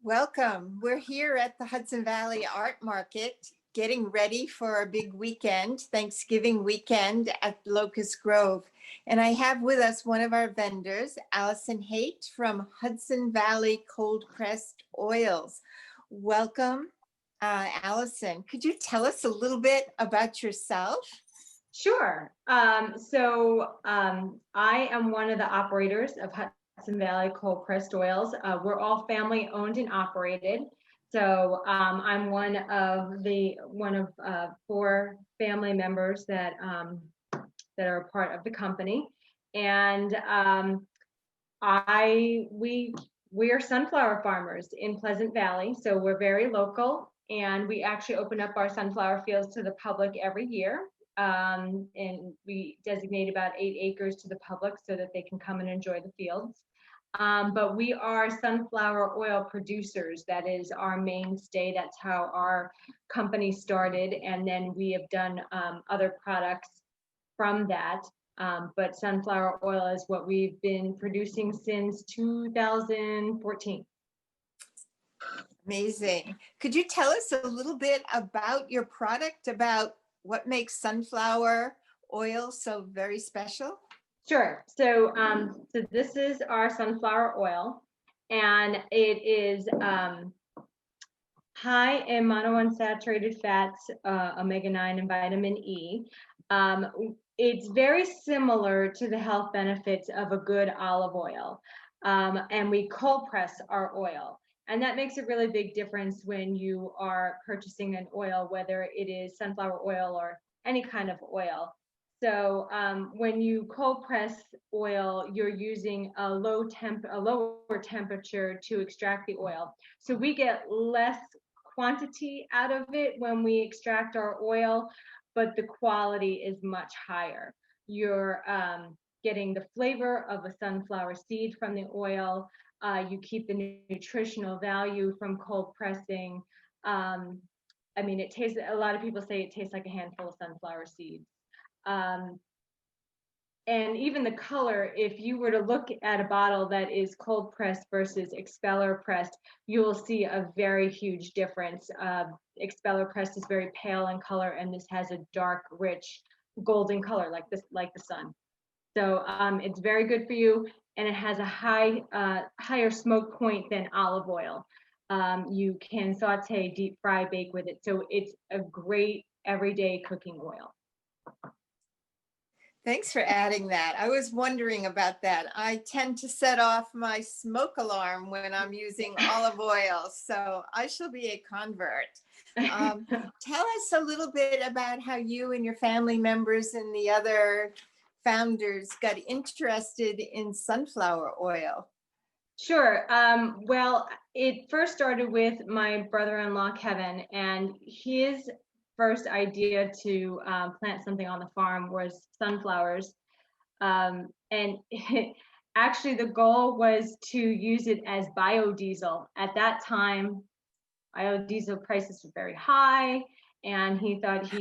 Welcome. We're here at the Hudson Valley Art Market, getting ready for a big weekend, Thanksgiving weekend at Locust Grove. And I have with us one of our vendors, Allison Haight from Hudson Valley Cold Pressed Oils. Welcome, Allison. Could you tell us a little bit about yourself? Sure. I am one of the operators of Hudson Valley Cold Pressed Oils. We're all family owned and operated. I'm one of four family members that are a part of the company, and we are sunflower farmers in Pleasant Valley. So we're very local, and we actually open up our sunflower fields to the public every year. And we designate about 8 acres to the public so that they can come and enjoy the fields. But we are sunflower oil producers. That is our mainstay. That's how our company started. And then we have done other products from that. But sunflower oil is what we've been producing since 2014. Amazing. Could you tell us a little bit about your product, about what makes sunflower oil so very special? Sure. So this is our sunflower oil, and it is high in monounsaturated fats, omega-9 and vitamin E. It's very similar to the health benefits of a good olive oil. And we cold press our oil. And that makes a really big difference when you are purchasing an oil, whether it is sunflower oil or any kind of oil. So when you cold press oil, you're using a lower temperature to extract the oil. So we get less quantity out of it when we extract our oil, but the quality is much higher. You're getting the flavor of a sunflower seed from the oil. You keep the nutritional value from cold pressing. It tastes, a lot of people say it tastes like a handful of sunflower seeds. And even the color, if you were to look at a bottle that is cold pressed versus expeller pressed, you will see a very huge difference. Expeller pressed is very pale in color, and this has a dark, rich, golden color like the sun. So it's very good for you, and it has a higher smoke point than olive oil. You can saute, deep fry, bake with it. So it's a great everyday cooking oil. Thanks for adding that. I was wondering about that. I tend to set off my smoke alarm when I'm using olive oil, so I shall be a convert. Tell us a little bit about how you and your family members and the other founders got interested in sunflower oil. Sure. Well, it first started with my brother-in-law, Kevin, and his first idea to plant something on the farm was sunflowers. Actually, the goal was to use it as biodiesel. At that time, biodiesel prices were very high, and he thought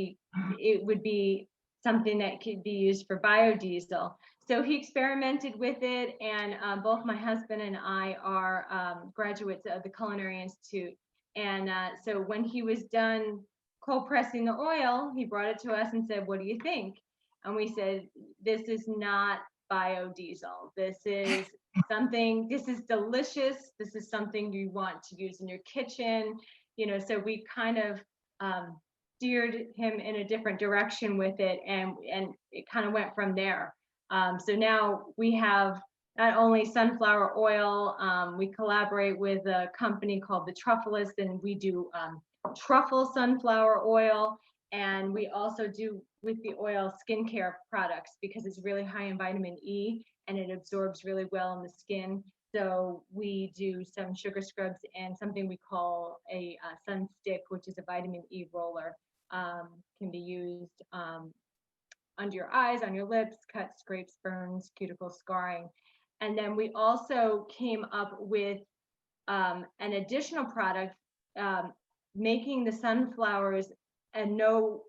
it would be something that could be used for biodiesel. So he experimented with it, and both my husband and I are graduates of the Culinary Institute. And so when he was done cold pressing the oil, he brought it to us and said, "What do you think?" And we said, "This is not biodiesel. This is delicious. This is something you want to use in your kitchen." So we kind of steered him in a different direction with it, and it kind of went from there. So now we have not only sunflower oil, we collaborate with a company called The Truffleist, and we do truffle sunflower oil, and we also do with the oil skincare products because it's really high in vitamin E and it absorbs really well in the skin. So we do some sugar scrubs and something we call a sun stick, which is a vitamin E roller. Can be used under your eyes, on your lips, cuts, scrapes, burns, cuticle scarring. And then we also came up with an additional product, making the sunflowers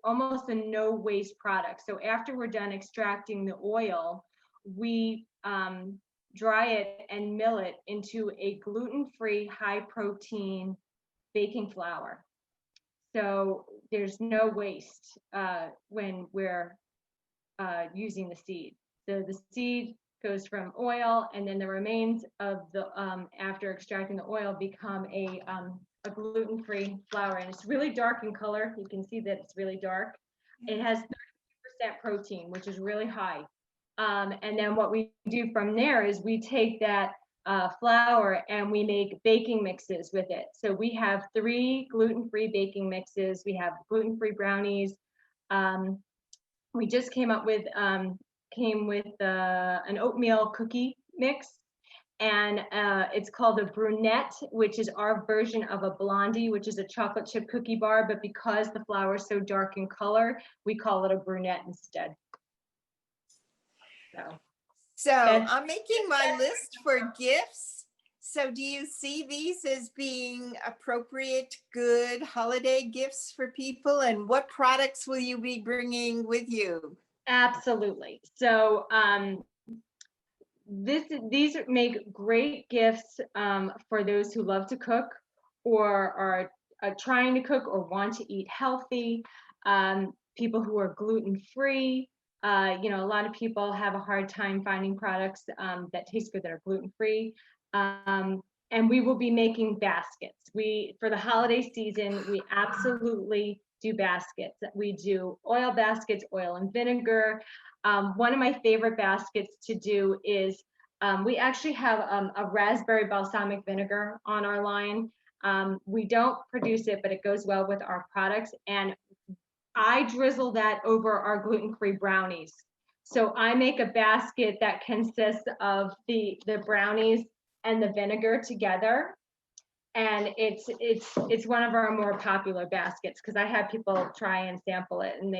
almost a no waste product. So after we're done extracting the oil, we dry it, and mill it into a gluten-free, high-protein baking flour. So there's no waste when we're using the seed. So the seed goes from oil, and then the remains of the after extracting the oil become a gluten-free flour, and it's really dark in color. You can see that it's really dark. It has 30% protein, which is really high. And then what we do from there is we take that flour and we make baking mixes with it. So we have 3 gluten-free baking mixes. We have gluten-free brownies. We just came with an oatmeal cookie mix, and it's called a brunette, which is our version of a blondie, which is a chocolate chip cookie bar, but because the flour is so dark in color, we call it a brunette instead. So I'm making my list for gifts. So do you see these as being appropriate, good holiday gifts for people? And what products will you be bringing with you? Absolutely. So these make great gifts for those who love to cook or are trying to cook or want to eat healthy, people who are gluten-free. You know, a lot of people have a hard time finding products that taste good that are gluten-free. And we will be making baskets. For the holiday season, we absolutely do baskets. We do oil baskets, oil and vinegar. One of my favorite baskets to do is we actually have a raspberry balsamic vinegar on our line. We don't produce it, but it goes well with our products. And I drizzle that over our gluten-free brownies. So I make a basket that consists of the brownies and the vinegar together. And it's one of our more popular baskets because I have people try and sample it, and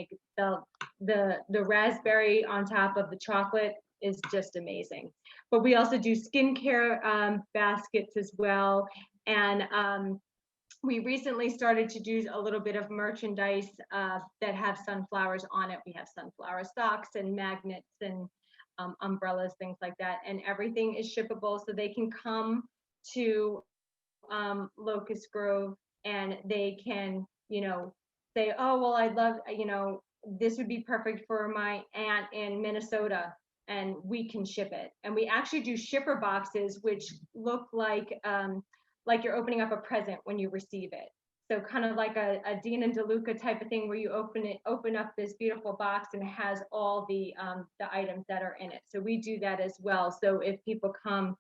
the raspberry on top of the chocolate is just amazing. But we also do skincare baskets as well, and we recently started to do a little bit of merchandise that have sunflowers on it. We have sunflower socks and magnets and umbrellas, things like that, and everything is shippable, so they can come to Locust Grove and they can, you know, say, oh, well, I'd love, you know, this would be perfect for my aunt in Minnesota, and we can ship it. And we actually do shipper boxes, which look like you're opening up a present when you receive it. So kind of like a Dean and DeLuca type of thing where you open up this beautiful box and it has all the items that are in it. So we do that as well. So if people come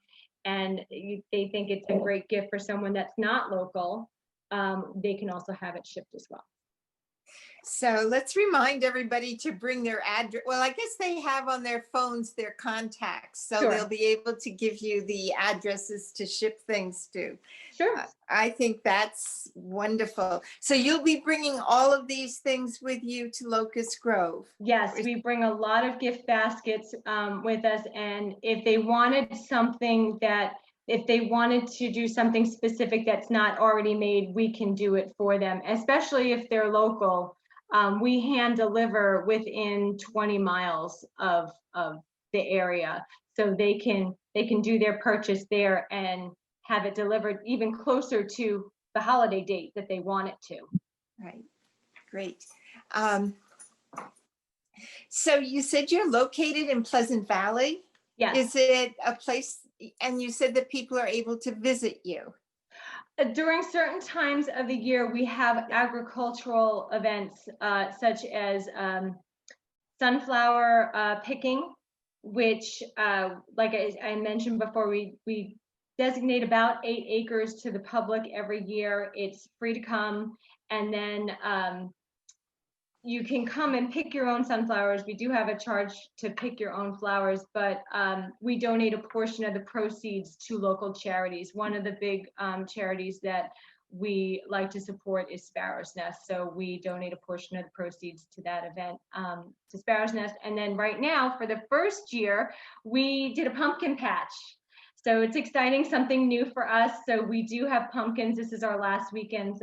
and they think it's a great gift for someone that's not local, they can also have it shipped as well. So let's remind everybody to bring their address. Well, I guess they have on their phones their contacts, so Sure. They'll be able to give you the addresses to ship things to. Sure. I think that's wonderful. So you'll be bringing all of these things with you to Locust Grove? Yes, we bring a lot of gift baskets with us, and if they wanted to do something specific that's not already made, we can do it for them, especially if they're local. We hand deliver within 20 miles of the area, so they can do their purchase there and have it delivered even closer to the holiday date that they want it to. Right, great. So you said you're located in Pleasant Valley? Yes. Is it a place, and you said that people are able to visit you? During certain times of the year, we have agricultural events such as sunflower picking, which, like I mentioned before, we designate about 8 acres to the public every year. It's free to come, and then you can come and pick your own sunflowers. We do have a charge to pick your own flowers, but we donate a portion of the proceeds to local charities. One of the big charities that we like to support is Sparrow's Nest. So we donate a portion of the proceeds to that event, to Sparrow's Nest. And then right now, for the first year, we did a pumpkin patch. So it's exciting, something new for us. So we do have pumpkins. This is our last weekend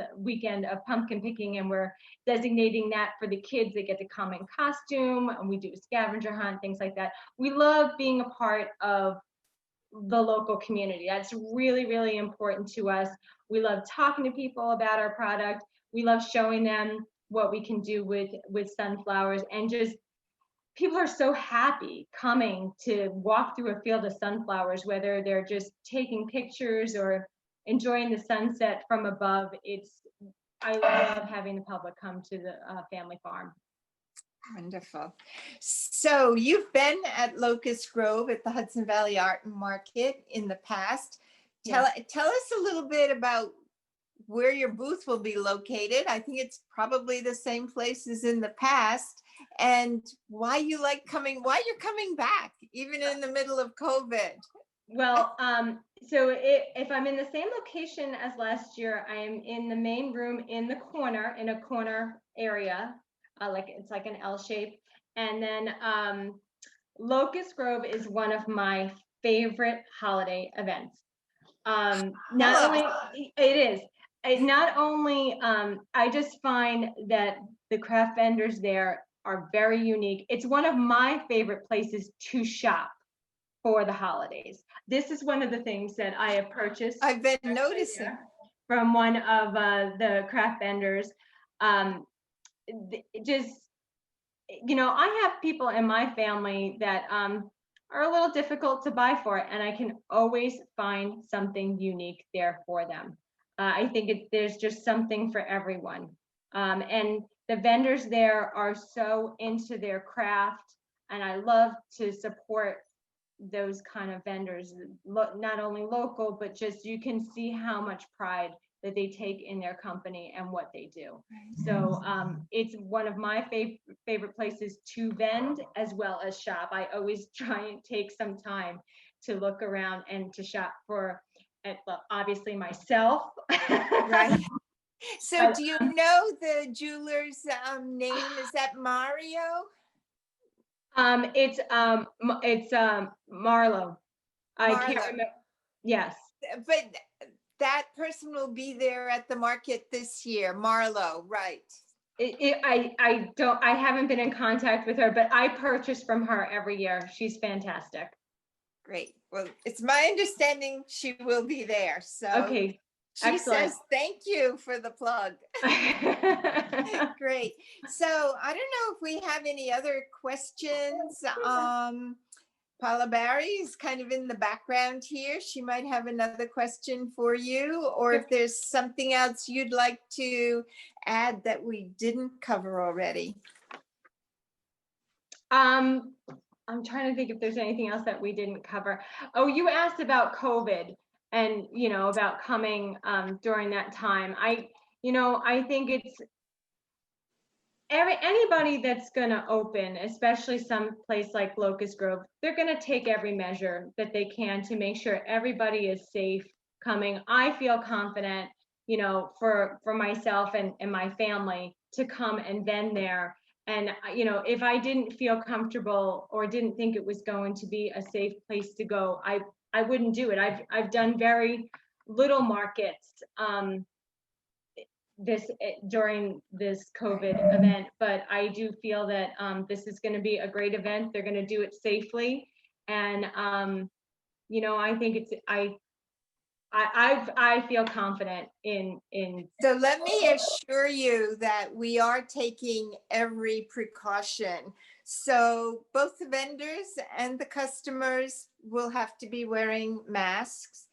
of pumpkin picking, and we're designating that for the kids. They get to come in costume, and we do a scavenger hunt, things like that. We love being a part of the local community. That's really, really important to us. We love talking to people about our product. We love showing them what we can do with sunflowers, and just people are so happy coming to walk through a field of sunflowers, whether they're just taking pictures or enjoying the sunset from above. I love having the public come to the family farm. Wonderful. So you've been at Locust Grove at the Hudson Valley Art Market in the past. Tell us a little bit about where your booth will be located. I think it's probably the same place as in the past, and why you're coming back even in the middle of COVID. Well, so if I'm in the same location as last year, I am in the main room in a corner area, it's like an L shape. And then Locust Grove is one of my favorite holiday events. Not only I just find that the craft vendors there are very unique. It's one of my favorite places to shop for the holidays. This is one of the things that I have purchased. I've been noticing from one of the craft vendors. Just, I have people in my family that are a little difficult to buy for, and I can always find something unique there for them. I think there's just something for everyone. And the vendors there are so into their craft, and I love to support those kind of vendors, not only local, but just you can see how much pride that they take in their company and what they do. So it's one of my favorite places to vend as well as shop. I always try and take some time to look around and to shop for, obviously myself. Right. So do you know the jeweler's name? Is that Mario? It's Marlo. I can't remember. Yes. But that person will be there at the market this year, Marlo, right? I haven't been in contact with her, but I purchase from her every year. She's fantastic. Great. Well, it's my understanding she will be there. So okay. She Excellent. says thank you for the plug. Great. So I don't know if we have any other questions. Paula Barry is kind of in the background here. She might have another question for you, or if there's something else you'd like to add that we didn't cover already. I'm trying to think if there's anything else that we didn't cover. Oh, you asked about COVID and, about coming during that time. I think it's anybody that's going to open, especially some place like Locust Grove, they're going to take every measure that they can to make sure everybody is safe coming. I feel confident, for myself and my family to come and vend there. And, if I didn't feel comfortable or didn't think it was going to be a safe place to go, I wouldn't do it. I've done very little markets during this COVID event, but I do feel that this is going to be a great event. They're going to do it safely, and I think I feel confident in. So let me assure you that we are taking every precaution. So both the vendors and the customers will have to be wearing masks.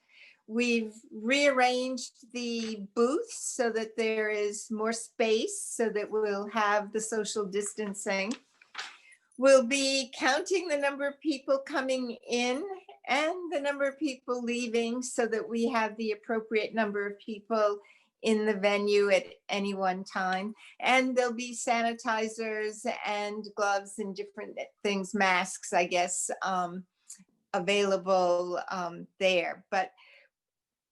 We've rearranged the booths so that there is more space so that we'll have the social distancing. We'll be counting the number of people coming in and the number of people leaving so that we have the appropriate number of people in the venue at any one time. And there'll be sanitizers and gloves and different things, masks, I guess, available there. But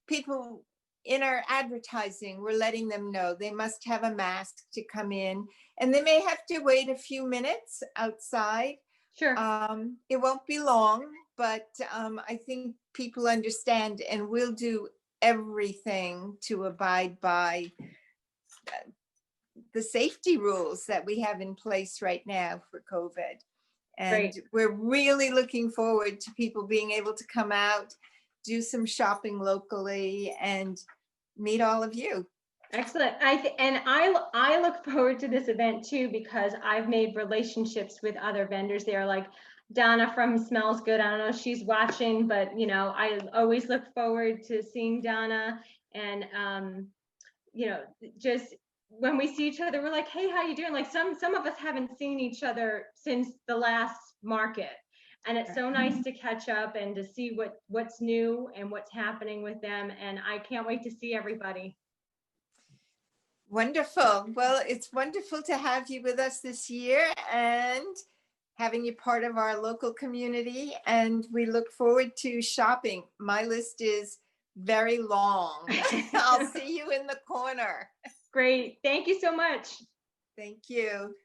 people in our advertising, we're letting them know they must have a mask to come in, and they may have to wait a few minutes outside. Sure. It won't be long, but I think people understand, and we'll do everything to abide by the safety rules that we have in place right now for COVID. And Great. we're really looking forward to people being able to come out, do some shopping locally, and meet all of you. Excellent. I look forward to this event too, because I've made relationships with other vendors there, like Donna from Smells Good. I don't know if she's watching, but you know, I always look forward to seeing Donna. And you know, just when we see each other, we're like, hey, how you doing? Like some of us haven't seen each other since the last market. And it's so nice to catch up and to see what's new and what's happening with them. And I can't wait to see everybody. Wonderful. Well, it's wonderful to have you with us this year and having you part of our local community. And we look forward to shopping. My list is very long. I'll see you in the corner. Great. Thank you so much. Thank you.